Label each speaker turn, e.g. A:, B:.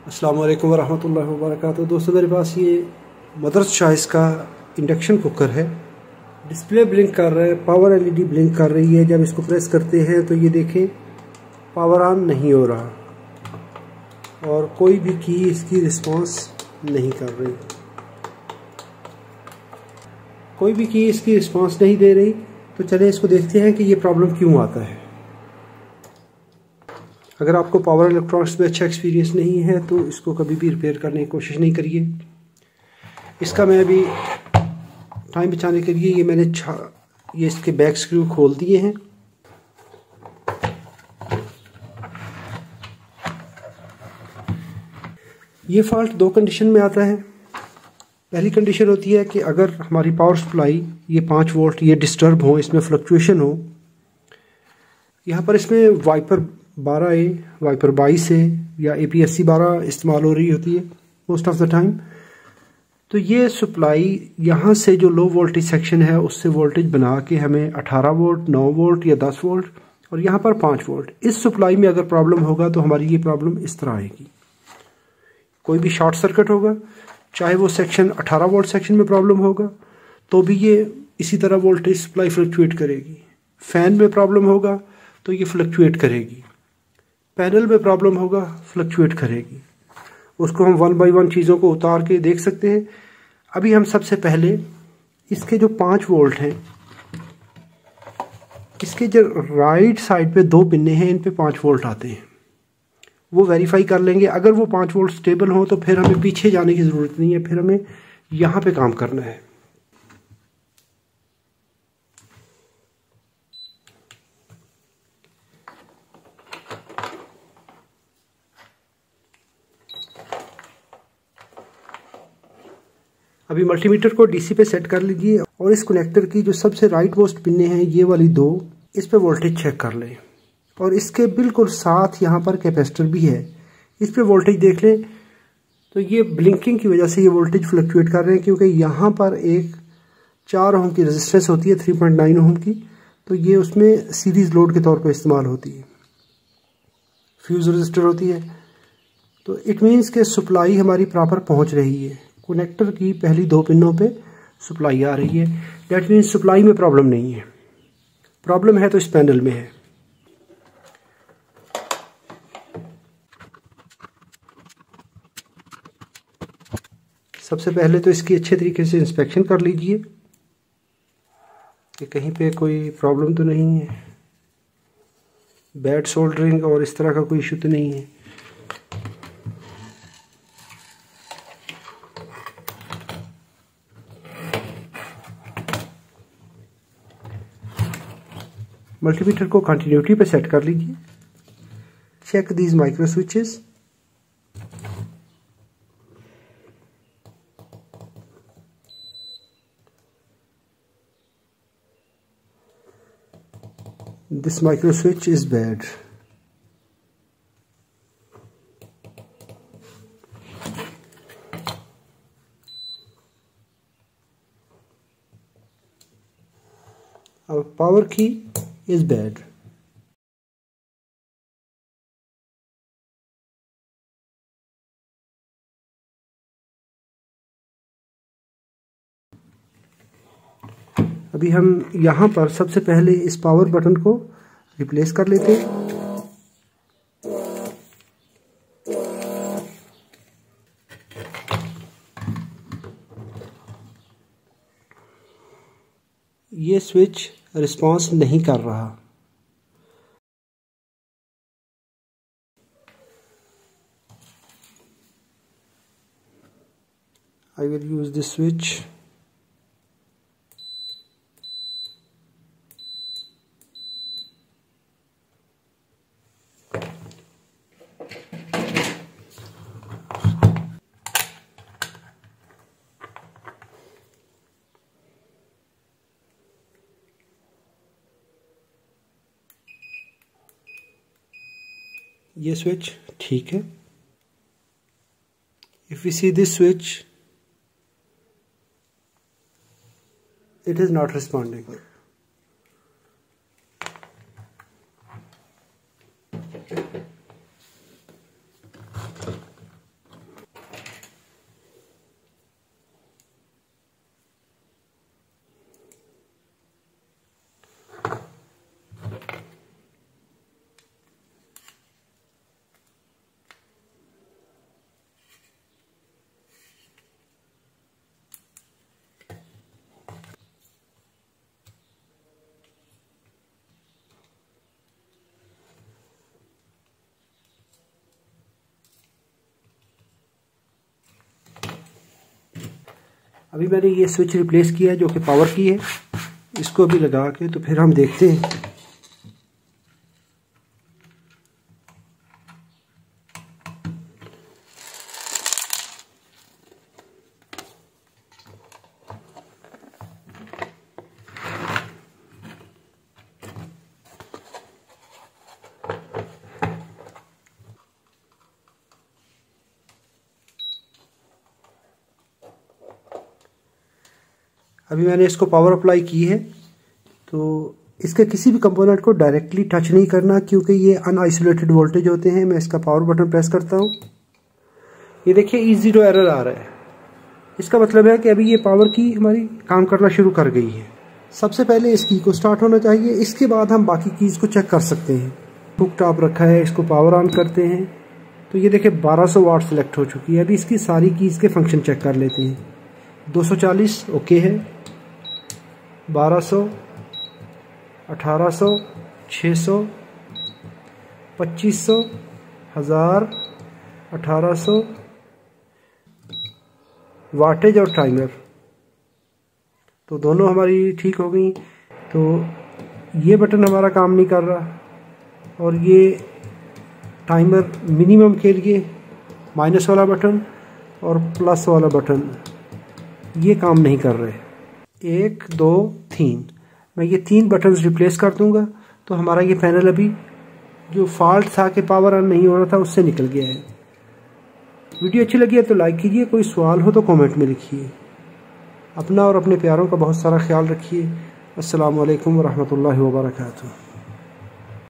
A: अस्सलाम वालेकुम वरहमतुल्लाहि वबरकातुहू। दोस्तों, मेरे पास ये मदर्स चॉइस का इंडक्शन कुकर है। डिस्प्ले ब्लिंक कर रहा है, पावर एलईडी ब्लिंक कर रही है। जब इसको प्रेस करते हैं तो ये देखें पावर ऑन नहीं हो रहा और कोई भी की इसकी रिस्पांस नहीं कर रही, कोई भी की इसकी रिस्पांस नहीं दे रही। तो चलिए इसको देखते हैं कि ये प्रॉब्लम क्यों आता है। अगर आपको पावर इलेक्ट्रॉनिक्स में अच्छा एक्सपीरियंस नहीं है तो इसको कभी भी रिपेयर करने की कोशिश नहीं करिए। इसका मैं अभी टाइम बचाने के लिए मैंने ये इसके बैक स्क्रू खोल दिए हैं। ये फॉल्ट दो कंडीशन में आता है। पहली कंडीशन होती है कि अगर हमारी पावर सप्लाई ये 5 वोल्ट ये डिस्टर्ब हो, इसमें फ्लक्चुएशन हो। यहाँ पर इसमें वाइपर 12A, वाइपर 22 है या APSC 12 इस्तेमाल हो रही होती है मोस्ट ऑफ द टाइम। तो ये सप्लाई यहाँ से जो लो वोल्टेज सेक्शन है उससे वोल्टेज बना के हमें 18 वोल्ट, 9 वोल्ट या 10 वोल्ट और यहाँ पर 5 वोल्ट, इस सप्लाई में अगर प्रॉब्लम होगा तो हमारी ये प्रॉब्लम इस तरह आएगी। कोई भी शॉर्ट सर्किट होगा, चाहे वो सेक्शन 18 वोल्ट सेक्शन में प्रॉब्लम होगा तो भी ये इसी तरह वोल्टेज सप्लाई फ्लक्चुएट करेगी। फैन में प्रॉब्लम होगा तो ये फ्लक्चुएट करेगी। पैनल में प्रॉब्लम होगा, फ्लक्चुएट करेगी। उसको हम 1 बाय 1 चीज़ों को उतार के देख सकते हैं। अभी हम सबसे पहले इसके जो 5 वोल्ट हैं, इसके जो राइट साइड पे 2 पिन्ने हैं, इन पे 5 वोल्ट आते हैं, वो वेरीफाई कर लेंगे। अगर वो 5 वोल्ट स्टेबल हो तो फिर हमें पीछे जाने की ज़रूरत नहीं है, फिर हमें यहाँ पे काम करना है। अभी मल्टीमीटर को डीसी पे सेट कर लीजिए और इस कनेक्टर की जो सबसे राइट मोस्ट पिने हैं, ये वाली 2, इस पे वोल्टेज चेक कर लें। और इसके बिल्कुल साथ यहाँ पर कैपेसिटर भी है, इस पे वोल्टेज देख लें। तो ये ब्लिंकिंग की वजह से ये वोल्टेज फ्लक्चुएट कर रहे हैं, क्योंकि यहाँ पर एक 4 ओम की रेजिस्टेंस होती है, 3.9 ओम की। तो ये उसमें सीरीज लोड के तौर पर इस्तेमाल होती है, फ्यूज रजिस्टर होती है। तो इट मीन्स के सप्लाई हमारी प्रॉपर पहुँच रही है। कनेक्टर की पहली 2 पिनों पे सप्लाई आ रही है। दैट मीन्स सप्लाई में प्रॉब्लम नहीं है। प्रॉब्लम है तो इस पैनल में है। सबसे पहले तो इसकी अच्छे तरीके से इंस्पेक्शन कर लीजिए कि कहीं पे कोई प्रॉब्लम तो नहीं है, बैड सोल्डरिंग और इस तरह का कोई इशू तो नहीं है। मल्टीमीटर को कंटिन्यूटी पे सेट कर लीजिए। Check these micro switches. This micro switch is bad. Our power key is bad. अभी हम यहाँ पर सबसे पहले इस पावर बटन को रिप्लेस कर लेते हैं। ये स्विच रिस्पांस नहीं कर रहा। I will use this switch. ये स्विच ठीक है। If we see this switch, it is not responding. अभी मैंने ये स्विच रिप्लेस किया है जो कि पावर की है, इसको अभी लगा के तो फिर हम देखते हैं। अभी मैंने इसको पावर अप्लाई की है, तो इसके किसी भी कंपोनेंट को डायरेक्टली टच नहीं करना क्योंकि ये अनआइसोलेटेड वोल्टेज होते हैं। मैं इसका पावर बटन प्रेस करता हूँ, ये देखिए E0 एरर आ रहा है। इसका मतलब है कि अभी ये पावर की हमारी काम करना शुरू कर गई है। सबसे पहले इस की को स्टार्ट होना चाहिए, इसके बाद हम बाकी कीज़ को चेक कर सकते हैं। हुक टॉप रखा है, इसको पावर ऑन करते हैं तो ये देखिए 1200 वाट सेलेक्ट हो चुकी है। अभी इसकी सारी कीज़ के फंक्शन चेक कर लेते हैं। 240 ओके है, 1200, 1800, 600, 2500, 1000, 1800, वाटेज और टाइमर तो दोनों हमारी ठीक हो गई। तो ये बटन हमारा काम नहीं कर रहा और ये टाइमर मिनिमम के लिए माइनस वाला बटन और प्लस वाला बटन ये काम नहीं कर रहे। 1 2 3 मैं ये 3 बटन्स रिप्लेस कर दूंगा तो हमारा ये पैनल अभी जो फॉल्ट था कि पावर ऑन नहीं हो रहा था उससे निकल गया है। वीडियो अच्छी लगी है तो लाइक कीजिए, कोई सवाल हो तो कमेंट में लिखिए। अपना और अपने प्यारों का बहुत सारा ख्याल रखिए। अस्सलामु अलैकुम वरहमतुल्लाहि वबरकातुहू।